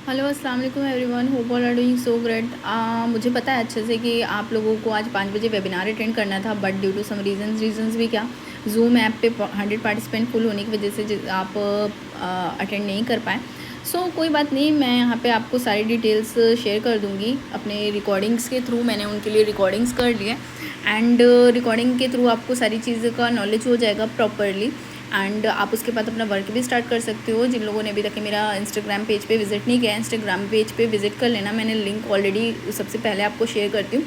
Hello अस्सलाम वालेकुम everyone, hope all are doing so great. मुझे पता है अच्छे से कि आप लोगों को आज 5 बजे वेबिनार अटेंड करना था, but due to some reasons भी क्या, जूम ऐप पे 100 पार्टिसिपेंट फुल होने की वजह से आप अटेंड नहीं कर पाए। सो कोई बात नहीं, मैं यहाँ पे आपको सारी डिटेल्स शेयर कर दूँगी अपने रिकॉर्डिंग्स के थ्रू। मैंने उनके लिए रिकॉर्डिंग्स कर लिए एंड रिकॉर्डिंग के थ्रू आपको सारी चीज़ का नॉलेज हो जाएगा प्रॉपरली एंड आप उसके बाद अपना वर्क भी स्टार्ट कर सकते हो। जिन लोगों ने अभी तक मेरा इंस्टाग्राम पेज पे विज़िट नहीं किया, इंस्टाग्राम पेज पे विज़िट कर लेना। मैंने लिंक ऑलरेडी सबसे पहले आपको शेयर करती हूँ।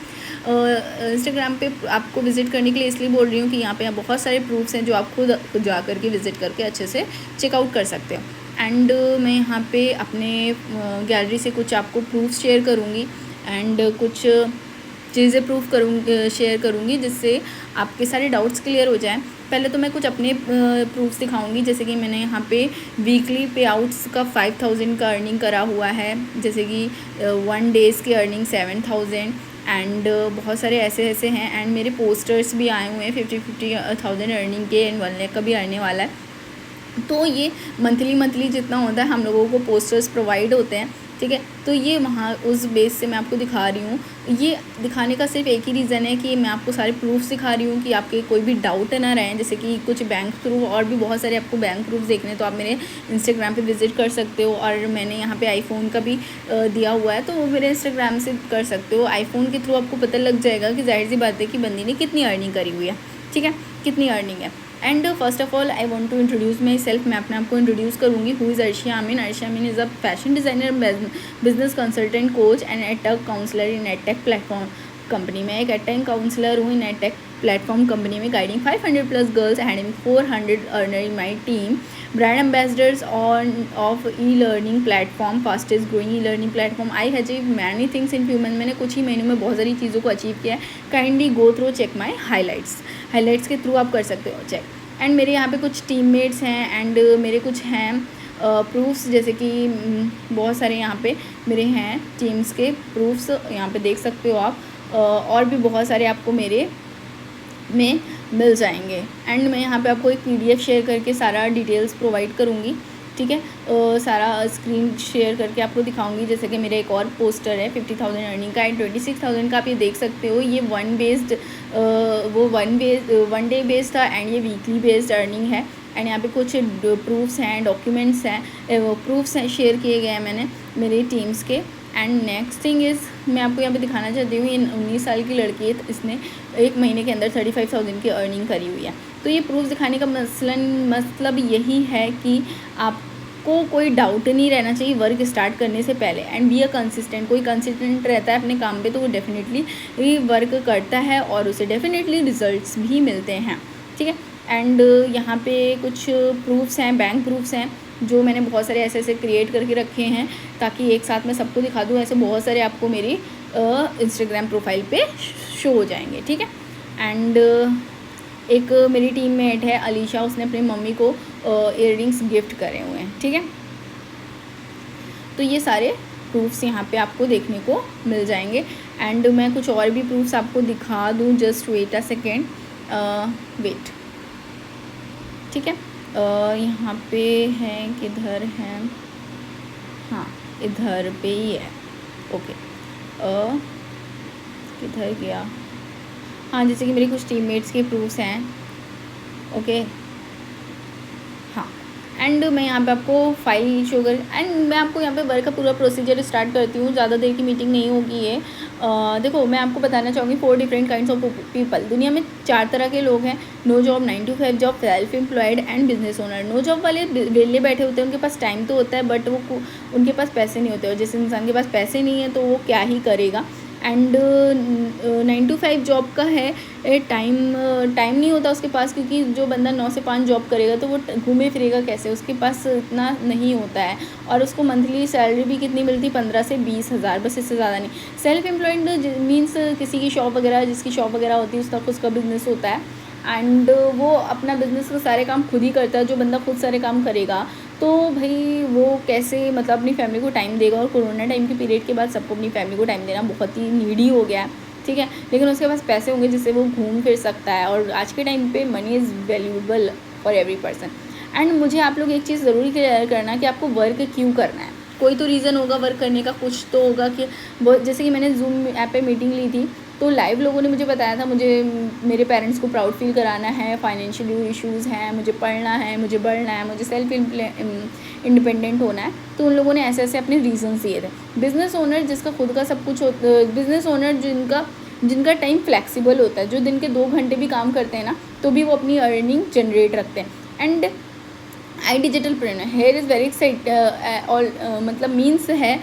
इंस्टाग्राम पे आपको विज़िट करने के लिए इसलिए बोल रही हूँ कि यहाँ पे बहुत सारे प्रूफ्स हैं जो आप खुद जा करके विज़िट करके अच्छे से चेकआउट कर सकते हो। एंड मैं यहाँ पे अपने गैलरी से कुछ आपको प्रूफ्स शेयर करूँगी एंड कुछ चीज़ें शेयर करूँगी जिससे आपके सारे डाउट्स क्लियर हो जाएं। पहले तो मैं कुछ अपने प्रूफ्स दिखाऊंगी, जैसे कि मैंने यहाँ पे वीकली पे आउट्स का 5000 का अर्निंग करा हुआ है, जैसे कि 1 डेज़ की अर्निंग 7000 एंड बहुत सारे ऐसे हैं। एंड मेरे पोस्टर्स भी आए हुए हैं 50,000 अर्निंग के एंड 1 लाख का भी आने वाला है। तो ये मंथली जितना होता है हम लोगों को पोस्टर्स प्रोवाइड होते हैं, ठीक है। तो ये वहाँ उस बेस से मैं आपको दिखा रही हूँ। ये दिखाने का सिर्फ एक ही रीज़न है कि मैं आपको सारे प्रूफ्स दिखा रही हूँ कि आपके कोई भी डाउट ना रहें। जैसे कि कुछ बैंक प्रूफ और भी बहुत सारे आपको बैंक प्रूफ देखने हैं तो आप मेरे इंस्टाग्राम पे विज़िट कर सकते हो। और मैंने यहाँ पे आईफोन का भी दिया हुआ है, तो वो मेरे इंस्टाग्राम से कर सकते हो। आईफोन के थ्रू आपको पता लग जाएगा कि जाहिर सी बात है कि बंदी ने कितनी अर्निंग करी हुई है, ठीक है, कितनी अर्निंग है। And first of all I want to introduce myself. मैं अपने आप को इंट्रोड्यूस करूँगी। Who is Arshiya Amin. Arshiya Amin is a fashion designer, business consultant, coach and edtech counsellor in edtech platform company में। एक एडटेक काउंसलर हूँ इन एडटेक प्लेटफॉर्म कंपनी में, guiding 500 plus girls, handling 400 earner in my team, brand ambassadors of e learning platform, fastest growing e learning platform. I achieve many things in few month. मैंने कुछ ही महीनों में बहुत सारी चीज़ों को अचीव किया है। Kindly go through check my highlights के थ्रू आप कर सकते हो चेक। एंड मेरे यहाँ पे कुछ टीममेट्स हैं एंड मेरे कुछ हैं प्रूफ्स, जैसे कि बहुत सारे यहाँ पे मेरे हैं टीम्स के प्रूफ्स, यहाँ पे देख सकते हो आप। और भी बहुत सारे आपको मेरे में मिल जाएंगे। एंड मैं यहाँ पे आपको एक पीडीएफ शेयर करके सारा डिटेल्स प्रोवाइड करूँगी, ठीक है। सारा स्क्रीन शेयर करके आपको दिखाऊंगी। जैसे कि मेरा एक और पोस्टर है 50,000 अर्निंग का एंड 26,000 का, आप ये देख सकते हो। ये वन डे बेस्ड था एंड ये वीकली बेस्ड अर्निंग है। एंड यहाँ पे कुछ प्रूफ्स हैं, डॉक्यूमेंट्स हैं, प्रूफ्स हैं शेयर किए गए हैं मैंने मेरी टीम्स के। एंड नेक्स्ट थिंग इज़, मैं आपको यहाँ पे दिखाना चाहती हूँ, ये 19 साल की लड़की है, इसने 1 महीने के अंदर 35,000 की अर्निंग करी हुई है। तो ये प्रूफ दिखाने का मतलब यही है कि आपको कोई डाउट नहीं रहना चाहिए वर्क स्टार्ट करने से पहले। And be a consistent. कोई कंसिस्टेंट रहता है अपने काम पे तो वो डेफिनेटली वर्क करता है और उसे डेफिनेटली रिजल्ट्स भी मिलते हैं, ठीक है। एंड यहाँ पे कुछ प्रूफ्स हैं, बैंक प्रूफ्स हैं, जो मैंने बहुत सारे ऐसे क्रिएट करके रखे हैं ताकि एक साथ मैं सबको दिखा दूँ। ऐसे बहुत सारे आपको मेरी इंस्टाग्राम प्रोफाइल पे शो हो जाएंगे, ठीक है। एंड एक मेरी टीममेट है अलीशा, उसने अपनी मम्मी को इयररिंग्स गिफ्ट करे हुए हैं, ठीक है। तो ये सारे प्रूफ्स यहाँ पे आपको देखने को मिल जाएंगे। एंड मैं कुछ और भी प्रूफ्स आपको दिखा दूँ, just wait a second, wait, ठीक है। यहाँ पे हैं, किधर हैं, हाँ इधर पे ही है, ओके। किधर गया, हाँ, जैसे कि मेरे कुछ टीममेट्स के प्रूफ्स हैं, ओके, हाँ। एंड मैं यहाँ पे आपको फाइल शो कर एंड मैं आपको यहाँ पे वर्क का पूरा प्रोसीजर स्टार्ट करती हूँ। ज़्यादा देर की मीटिंग नहीं होगी ये। देखो, मैं आपको बताना चाहूँगी 4 डिफरेंट काइंड्स ऑफ पीपल। दुनिया में 4 तरह के लोग हैं। No job, 9 to 5 job, self employed and business owner. No job वाले वेले बैठे होते हैं, उनके पास टाइम तो होता है बट वो उनके पास पैसे नहीं होते, और जिस इंसान के पास पैसे नहीं है तो वो क्या ही करेगा। एंड 9 to 5 जॉब का है, टाइम नहीं होता उसके पास, क्योंकि जो बंदा 9 से 5 जॉब करेगा तो वो घूमे फिरेगा कैसे, उसके पास इतना नहीं होता है। और उसको मंथली सैलरी भी कितनी मिलती, 15 से 20 हज़ार, बस इससे ज़्यादा नहीं। सेल्फ एम्प्लॉयड मीन्स किसी की शॉप वगैरह, जिसकी शॉप वगैरह होती है उसका बिजनेस होता है एंड वो अपना बिजनेस का सारे काम खुद ही करता है। जो बंदा खुद सारे काम करेगा तो भाई वो कैसे मतलब अपनी फैमिली को टाइम देगा। और कोरोना टाइम के पीरियड के बाद सबको अपनी फैमिली को टाइम देना बहुत ही नीडी हो गया है, ठीक है। लेकिन उसके पास पैसे होंगे जिससे वो घूम फिर सकता है, और आज के टाइम पे money is valuable for every person. And मुझे आप लोग एक चीज़ ज़रूरी क्लियर करना कि आपको वर्क क्यों करना है। कोई तो रीज़न होगा वर्क करने का, कुछ तो होगा कि वो, जैसे कि मैंने जूम ऐप पे मीटिंग ली थी तो लाइव लोगों ने मुझे बताया था मुझे मेरे पेरेंट्स को प्राउड फील कराना है, फाइनेंशियल इश्यूज़ हैं, मुझे पढ़ना है, मुझे बढ़ना है, मुझे सेल्फ इंडिपेंडेंट होना है। तो उन लोगों ने ऐसे ऐसे अपने रीज़न्स दिए थे। बिज़नेस ओनर जिसका खुद का सब कुछ बिज़नेस ओनर जिनका टाइम फ्लेक्सिबल होता है, जो दिन के 2 घंटे भी काम करते हैं ना तो भी वो अपनी अर्निंग जनरेट रखते हैं। And I digitalpreneur here is very excite all मतलब मीन्स है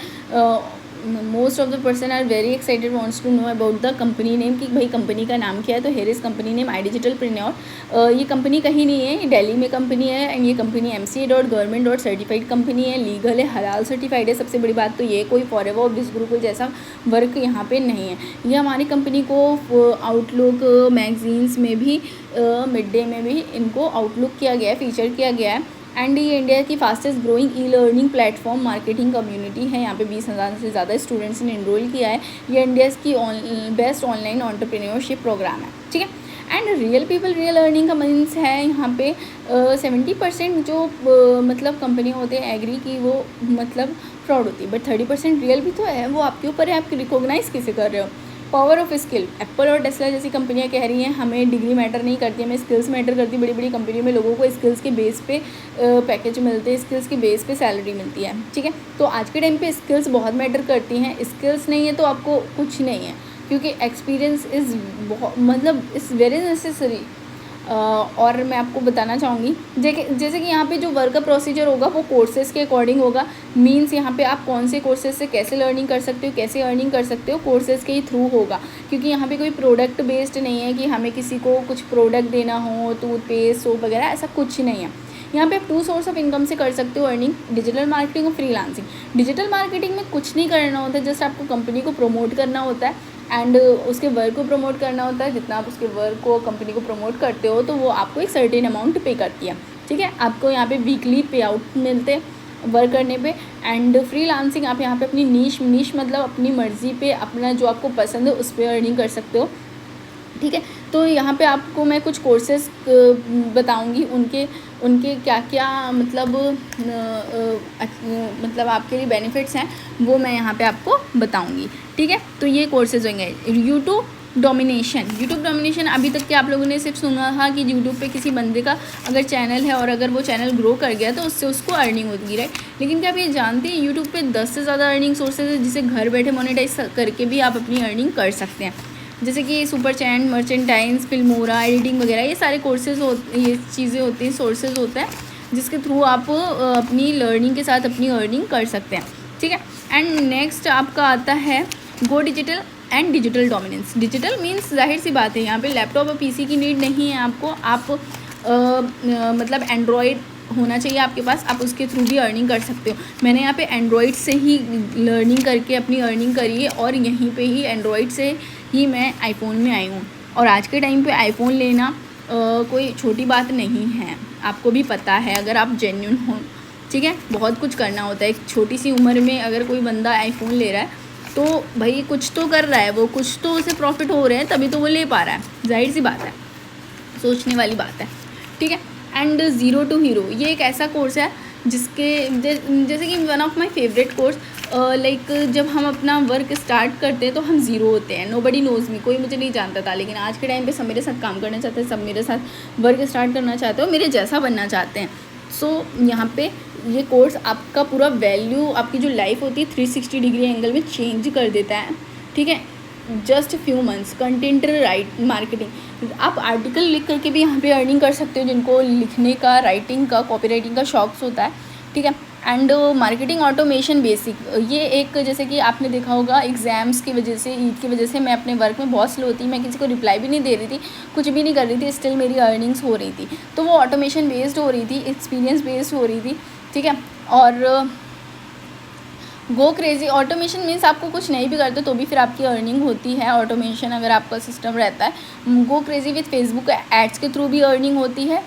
most of the person are very excited wants to know about the company name कि भाई कंपनी का नाम क्या है। तो here is company name I digitalpreneur. ये कंपनी कहीं नहीं है, ये दिल्ली में कंपनी है एंड ये कंपनी MCA.Government सर्टिफाइड कंपनी है, लीगल है, हलाल सर्टिफाइड है। सबसे बड़ी बात तो ये कोई फॉरएवर और बिस ग्रुप जैसा वर्क यहाँ पे नहीं है। ये हमारी कंपनी को आउटलुक मैगजीन्स में भी मिड डे में भी इनको आउटलुक किया गया है, फीचर किया गया है। एंड ये इंडिया की fastest growing e learning platform marketing community है। यहाँ पे 20,000 से ज़्यादा स्टूडेंट्स ने इनरोल किया है। ये इंडिया की बेस्ट ऑनलाइन एंटरप्रेन्योरशिप प्रोग्राम है, ठीक है। And real people real earning का मीन्स है यहाँ पे 70% जो मतलब कंपनियाँ होती हैं एग्री की वो मतलब फ्रॉड होती है, बट 30% रियल भी तो है। वो आपके ऊपर है, आप रिकॉग्नाइज कैसे कर रहे हो। पावर ऑफ स्किल, एप्पल और टेस्ला जैसी कंपनियां कह रही हैं हमें डिग्री मैटर नहीं करती, हमें स्किल्स मैटर करती। बड़ी बड़ी कंपनियों में लोगों को स्किल्स के बेस पे पैकेज मिलते हैं, स्किल्स के बेस पे सैलरी मिलती है, ठीक है। तो आज के टाइम पे स्किल्स बहुत मैटर करती हैं। स्किल्स नहीं है तो आपको कुछ नहीं है, क्योंकि एक्सपीरियंस इज़ बहुत मतलब इज़ वेरी नेसेसरी। और मैं आपको बताना चाहूँगी जैसे कि यहाँ पे जो वर्क का प्रोसीजर होगा वो कोर्सेज़ के अकॉर्डिंग होगा। मींस यहाँ पे आप कौन से कोर्सेज से कैसे लर्निंग कर सकते हो, कैसे अर्निंग कर सकते हो, कोर्सेज़ के ही थ्रू होगा। क्योंकि यहाँ पे कोई प्रोडक्ट बेस्ड नहीं है कि हमें किसी को कुछ प्रोडक्ट देना हो, टूथपेस्ट सोप वगैरह, ऐसा कुछ नहीं है। यहाँ पे आप 2 सोर्स ऑफ इनकम से कर सकते हो अर्निंग, डिजिटल मार्केटिंग और फ्रीलांसिंग। डिजिटल मार्केटिंग में कुछ नहीं करना होता है, जस्ट आपको कंपनी को प्रमोट करना होता है एंड उसके वर्क को प्रमोट करना होता है। जितना आप उसके वर्क को कंपनी को प्रमोट करते हो तो वो आपको एक सर्टेन अमाउंट पे करती है, ठीक है। आपको यहाँ पे वीकली पे आउट मिलते हैं वर्क करने पे। एंड फ्रीलांसिंग आप यहाँ पे अपनी नीश मतलब अपनी मर्ज़ी पे अपना जो आपको पसंद है उस पर अर्निंग कर सकते हो, ठीक है। तो यहाँ पे आपको मैं कुछ कोर्सेज बताऊँगी, उनके क्या क्या मतलब आपके लिए बेनिफिट्स हैं वो मैं यहाँ पे आपको बताऊँगी, ठीक है। तो ये कोर्सेज होंगे। यूट्यूब डोमिनेशन अभी तक के आप लोगों ने सिर्फ सुना था कि यूट्यूब पे किसी बंदे का अगर चैनल है और अगर वो चैनल ग्रो कर गया तो उससे उसको अर्निंग होती है, राइट। लेकिन क्या आप ये जानते हैं यूट्यूब पे 10 से ज़्यादा अर्निंग सोर्सेज है जिसे घर बैठे मोनेटाइज करके भी आप अपनी अर्निंग कर सकते हैं। जैसे कि super chat, merchandise, Filmora, editing वगैरह, ये सारे कोर्सेज ये चीज़ें होती हैं, सोर्सेज होते हैं जिसके थ्रू आप अपनी लर्निंग के साथ अपनी अर्निंग कर सकते हैं, ठीक है। एंड नेक्स्ट आपका आता है गो digital and digital dominance. Digital means जाहिर सी बात है यहाँ पे लैपटॉप और पीसी की नीड नहीं है आपको। आप मतलब एंड्रॉयड होना चाहिए आपके पास, आप उसके थ्रू भी अर्निंग कर सकते हो। मैंने यहाँ पे एंड्रॉयड से ही लर्निंग करके अपनी अर्निंग करी है और यहीं पे ही एंड्रॉयड से ही मैं आईफोन में आई हूँ। और आज के टाइम पे आईफोन लेना कोई छोटी बात नहीं है, आपको भी पता है अगर आप जेन्युइन हो, ठीक है। बहुत कुछ करना होता है, एक छोटी सी उम्र में अगर कोई बंदा आईफोन ले रहा है तो भाई कुछ तो कर रहा है, वो कुछ तो उसे प्रॉफिट हो रहे हैं तभी तो वो ले पा रहा है, जाहिर सी बात है, सोचने वाली बात है, ठीक है। एंड ज़ीरो टू हीरो ये एक ऐसा कोर्स है जिसके जैसे कि one of my favourite course, like जब हम अपना वर्क स्टार्ट करते हैं तो हम ज़ीरो होते हैं, नोबडी नोज़ मी, कोई मुझे नहीं जानता था। लेकिन आज के टाइम पे सब मेरे साथ काम करना चाहते हैं, सब मेरे साथ वर्क स्टार्ट करना चाहते हो, मेरे जैसा बनना चाहते हैं। सो यहाँ पे ये कोर्स आपका पूरा वैल्यू, आपकी जो लाइफ होती है 360 डिग्री एंगल में चेंज कर देता है, ठीक है। Just few months content right marketing, आप आर्टिकल लिख करके भी यहाँ पे अर्निंग कर सकते हो जिनको लिखने का, राइटिंग का, कॉपी राइटिंग का शौक होता है, ठीक है। एंड मार्केटिंग ऑटोमेशन बेसिक, ये एक जैसे कि आपने देखा होगा एग्ज़ाम्स की वजह से, ईद की वजह से मैं अपने वर्क में बहुत स्लो थी, मैं किसी को रिप्लाई भी नहीं दे रही थी, कुछ भी नहीं कर रही थी, स्टिल मेरी अर्निंग्स हो रही थी। तो वो ऑटोमेशन बेस्ड हो रही थी, एक्सपीरियंस बेस्ड हो रही थी, ठीक है। और गो क्रेज़ी ऑटोमेशन मीन्स आपको कुछ नहीं भी करते तो भी फिर आपकी अर्निंग होती है, ऑटोमेशन अगर आपका सिस्टम रहता है। गो क्रेज़ी विथ फेसबुक एड्स के थ्रू भी अर्निंग होती है।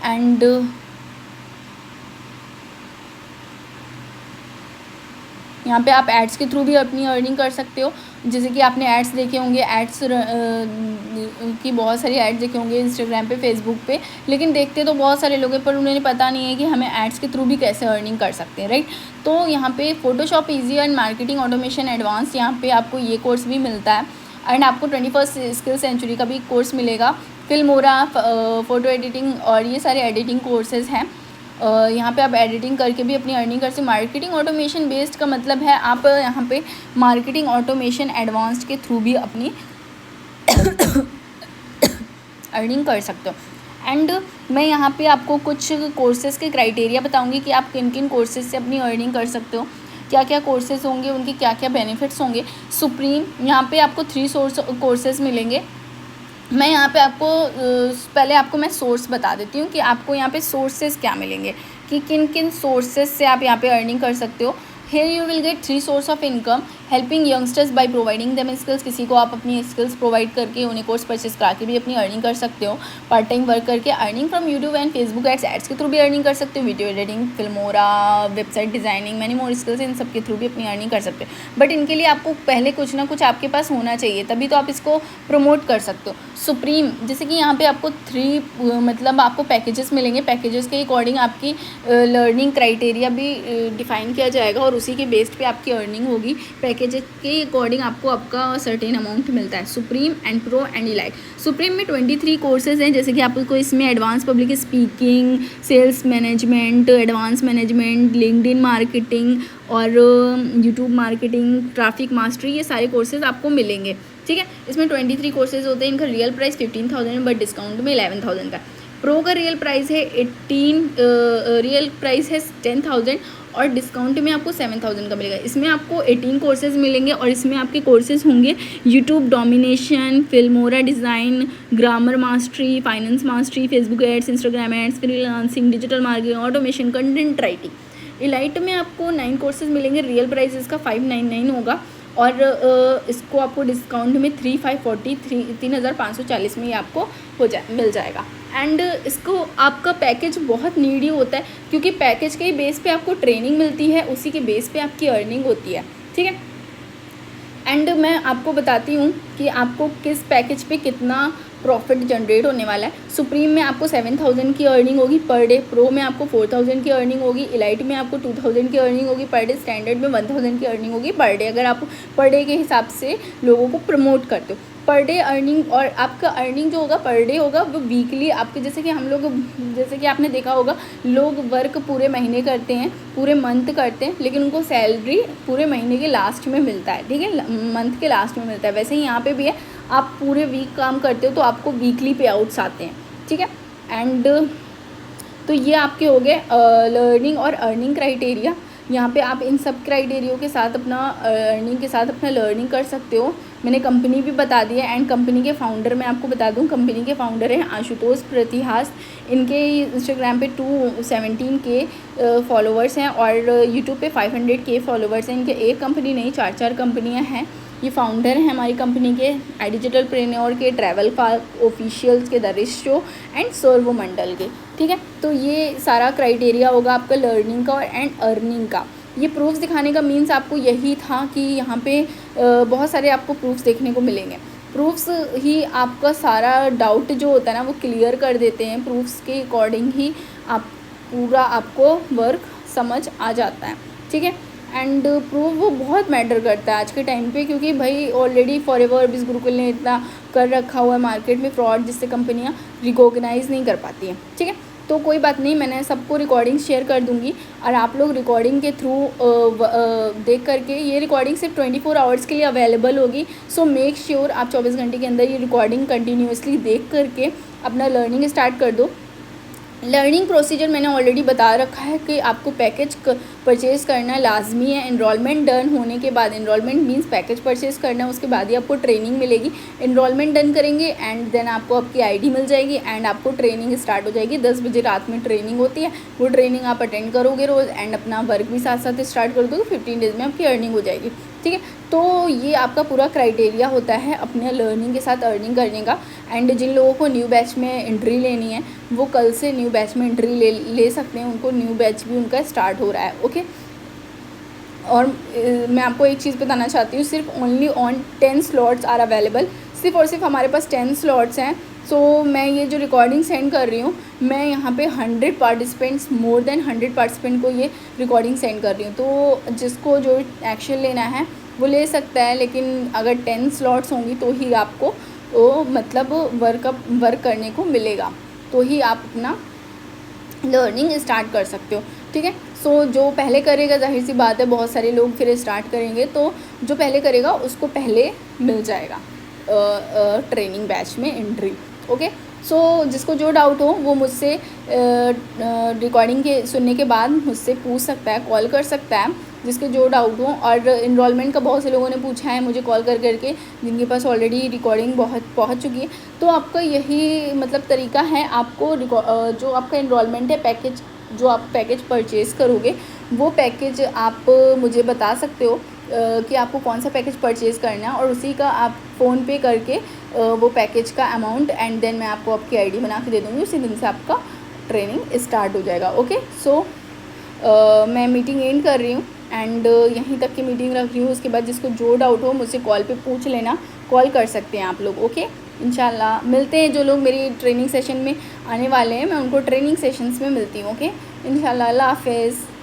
एंड यहाँ पे आप एड्स के थ्रू भी अपनी अर्निंग कर सकते हो। जैसे कि आपने एड्स देखे होंगे, एड्स की बहुत सारी एड्स देखे होंगे इंस्टाग्राम पे, फेसबुक पे, लेकिन देखते तो बहुत सारे लोग हैं पर उन्हें पता नहीं है कि हमें एड्स के थ्रू भी कैसे अर्निंग कर सकते हैं, राइट। तो यहाँ पे Photoshop easy and marketing automation advance, यहाँ पे आपको ये कोर्स भी मिलता है। एंड आपको 21st स्किल सेंचुरी का भी कोर्स मिलेगा। फिल्मोरा, फ़ोटो एडिटिंग और ये सारे एडिटिंग कोर्सेज़ हैं। यहाँ पे आप एडिटिंग करके भी अपनी अर्निंग कर सकते हो। मार्केटिंग ऑटोमेशन बेस्ड का मतलब है आप यहाँ पे मार्केटिंग ऑटोमेशन एडवांस्ड के थ्रू भी अपनी अर्निंग कर सकते हो। एंड मैं यहाँ पे आपको कुछ कोर्सेज़ के क्राइटेरिया बताऊँगी कि आप किन किन कोर्सेज़ से अपनी अर्निंग कर सकते हो, क्या क्या कोर्सेज़ होंगे, उनके क्या क्या बेनिफिट्स होंगे। सुप्रीम, यहाँ पे आपको 3 कोर्सेज़ मिलेंगे। मैं यहाँ पे आपको पहले आपको मैं सोर्स बता देती हूँ कि आपको यहाँ पे सोर्सेज क्या मिलेंगे, कि किन किन सोर्सेज से आप यहाँ पे अर्निंग कर सकते हो। Here you will get 3 source of income, helping youngsters by providing them skills। किसी को आप अपनी स्किल्स प्रोवाइड करके उन्हें कोर्स परचेस करा के भी अपनी अर्निंग कर सकते हो। पार्ट टाइम वर्क करके earning from YouTube and Facebook ads के थ्रू भी अर्निंग कर सकते हो। Video editing, Filmora, website designing, many more skills, इन सब के थ्रू भी अपनी अर्निंग कर सकते हो। बट इनके लिए आपको पहले कुछ ना कुछ आपके पास होना चाहिए, तभी तो आप इसको प्रमोट कर सकते हो। सुप्रीम, जैसे कि यहाँ पे आपको 3 मतलब आपको पैकेजेस मिलेंगे। पैकेजेस के अकॉर्डिंग आपकी लर्निंग क्राइटेरिया भी डिफाइन किया जाएगा और उसी के बेस्ड पे आपकी अर्निंग होगी। पैकेज के अकॉर्डिंग आपको आपका सर्टेन अमाउंट मिलता है। Supreme and pro and elite. Supreme में 23 कोर्सेज हैं, जैसे कि आपको इसमें advance public speaking, sales management, advance management, LinkedIn marketing और यूट्यूब मार्केटिंग, ट्रैफिक मास्टरी, ये सारे कोर्सेज आपको मिलेंगे, ठीक है। इसमें 23 कोर्सेज होते हैं। इनका रियल प्राइस 15,000 है, बट डिस्काउंट में 11,000 का। प्रो का रियल प्राइस है 10,000 और डिस्काउंट में आपको 7,000 का मिलेगा। इसमें आपको 18 कोर्सेज मिलेंगे और इसमें आपके कोर्सेज होंगे YouTube domination, Filmora design, grammar mastery, finance mastery, Facebook ads, Instagram ads, freelancing, digital marketing, automation, content writing. Elite में आपको 9 कोर्सेज मिलेंगे। रियल प्राइस इसका 599 होगा और इसको आपको डिस्काउंट में 3,540 में ही आपको मिल जाएगा। एंड इसको आपका पैकेज बहुत नीडी होता है, क्योंकि पैकेज के बेस पे आपको ट्रेनिंग मिलती है, उसी के बेस पे आपकी अर्निंग होती है, ठीक है। एंड मैं आपको बताती हूँ कि आपको किस पैकेज पे कितना प्रॉफिट जनरेट होने वाला है। सुप्रीम में आपको 7,000 की अर्निंग होगी पर डे, प्रो में आपको 4,000 की अर्निंग होगी, इलाइट में आपको 2,000 की अर्निंग होगी पर डे, स्टैंडर्ड में 1,000 की अर्निंग होगी पर डे, अगर आप पर डे के हिसाब से लोगों को प्रमोट करते हो। पर डे अर्निंग और आपका अर्निंग जो होगा पर डे होगा वो वीकली आपके, जैसे कि हम लोग, जैसे कि आपने देखा होगा लोग वर्क पूरे महीने करते हैं, पूरे मंथ करते हैं, लेकिन उनको सैलरी पूरे महीने के लास्ट में मिलता है, ठीक है, मंथ के लास्ट में मिलता है। वैसे ही यहाँ पे भी है, आप पूरे वीक काम करते हो तो आपको वीकली पे आउट्स आते हैं, ठीक है। एंड तो ये आपके हो गए लर्निंग और अर्निंग क्राइटेरिया। यहाँ पे आप इन सब क्राइटेरियो के साथ अपना अर्निंग के साथ अपना लर्निंग कर सकते हो। मैंने कंपनी भी बता दी है। एंड कंपनी के फाउंडर मैं आपको बता दूँ, कंपनी के फाउंडर हैं आशुतोष प्रतिहास। इनके इंस्टाग्राम पे 217K फॉलोवर्स हैं और यूट्यूब पे 500K फॉलोवर्स हैं। इनके एक कंपनी नहीं, 4 कंपनियाँ हैं। ये फाउंडर हैं हमारी कंपनी के, डिजिटल प्रेन्योर के, ट्रैवल पार्क ऑफिशियल्स के, द रिच शो एंड सर्वो मंडल के, ठीक है। तो ये सारा क्राइटेरिया होगा आपका लर्निंग का एंड अर्निंग का। ये प्रूफ्स दिखाने का मीन्स आपको यही था कि यहाँ पे बहुत सारे आपको प्रूफ्स देखने को मिलेंगे। प्रूफ्स ही आपका सारा डाउट जो होता है ना वो क्लियर कर देते हैं। प्रूफ्स के अकॉर्डिंग ही आप पूरा आपको वर्क समझ आ जाता है, ठीक है। एंड प्रूफ वो बहुत मैटर करता है आज के टाइम पे, क्योंकि भाई ऑलरेडी फॉरएवर बिस गुरुकुल ने इतना कर रखा हुआ है मार्केट में फ्रॉड, जिससे कंपनियां रिकॉग्नाइज़ नहीं कर पाती हैं, ठीक है। तो कोई बात नहीं, मैंने सबको रिकॉर्डिंग शेयर कर दूंगी और आप लोग रिकॉर्डिंग के थ्रू देख करके, ये रिकॉर्डिंग सिर्फ 24 आवर्स के लिए अवेलेबल होगी। सो मेक श्योर आप 24 घंटे के अंदर ये रिकॉर्डिंग कंटिन्यूसली देख करके अपना लर्निंग स्टार्ट कर दो। लर्निंग प्रोसीजर मैंने ऑलरेडी बता रखा है कि आपको पैकेज परचेज़ करना लाजमी है। एनरोलमेंट डन होने के बाद, एनरोलमेंट मींस पैकेज परचेज़ करना, उसके बाद ही आपको ट्रेनिंग मिलेगी। एनरोलमेंट डन करेंगे एंड देन आपको आपकी आईडी मिल जाएगी एंड आपको ट्रेनिंग स्टार्ट हो जाएगी। 10 बजे रात में ट्रेनिंग होती है, वो ट्रेनिंग आप अटेंड करोगे रोज़ एंड अपना वर्क भी साथ साथ स्टार्ट कर दोगे। 15 डेज़ में आपकी अर्निंग हो जाएगी, ठीक है। तो ये आपका पूरा क्राइटेरिया होता है अपने लर्निंग के साथ अर्निंग करने का। एंड जिन लोगों को न्यू बैच में एंट्री लेनी है वो कल से न्यू बैच में एंट्री ले सकते हैं, उनको न्यू बैच भी उनका स्टार्ट हो रहा है, ओके। और मैं आपको एक चीज़ बताना चाहती हूँ, सिर्फ only on 10 slots are available, सिर्फ और सिर्फ हमारे पास 10 स्लॉट्स हैं। सो मैं ये जो रिकॉर्डिंग सेंड कर रही हूँ, मैं यहाँ पे 100 पार्टिसिपेंट्स, मोर देन 100 पार्टिसिपेंट को ये रिकॉर्डिंग सेंड कर रही हूँ। तो जिसको जो एक्शन लेना है वो ले सकता है, लेकिन अगर 10 स्लॉट्स होंगी तो ही आपको मतलब वर्क करने को मिलेगा, तो ही आप अपना लर्निंग स्टार्ट कर सकते हो। ठीक है, सो जो पहले करेगा, जाहिर सी बात है बहुत सारे लोग फिर स्टार्ट करेंगे, तो जो पहले करेगा उसको पहले मिल जाएगा ट्रेनिंग बैच में एंट्री। ओके, सो जिसको जो डाउट हो वो मुझसे रिकॉर्डिंग के सुनने के बाद मुझसे पूछ सकता है, कॉल कर सकता है, जिसके जो डाउट हो। और इनरोलमेंट का बहुत से लोगों ने पूछा है मुझे कॉल कर करके, जिनके पास ऑलरेडी रिकॉर्डिंग बहुत पहुंच चुकी है। तो आपका यही मतलब तरीका है, आपको जो आपका इनरोलमेंट है, पैकेज जो आप पैकेज परचेज़ करोगे, वो पैकेज आप मुझे बता सकते हो कि आपको कौन सा पैकेज परचेज़ करना है, और उसी का आप फ़ोन पे करके वो पैकेज का अमाउंट एंड देन मैं आपको आपकी आईडी बना के दे दूँगी, उसी दिन से आपका ट्रेनिंग स्टार्ट हो जाएगा। ओके, सो मैं मीटिंग एंड कर रही हूँ एंड यहीं तक की मीटिंग रख रही हूँ। उसके बाद जिसको जो डाउट हो मुझसे कॉल पे पूछ लेना, कॉल कर सकते हैं आप लोग। ओके, इंशाल्लाह मिलते हैं। जो लोग मेरी ट्रेनिंग सेशन में आने वाले हैं, मैं उनको ट्रेनिंग सेशंस में मिलती हूँ। ओके, इंशाल्लाह, अल्लाह हाफ़िज़।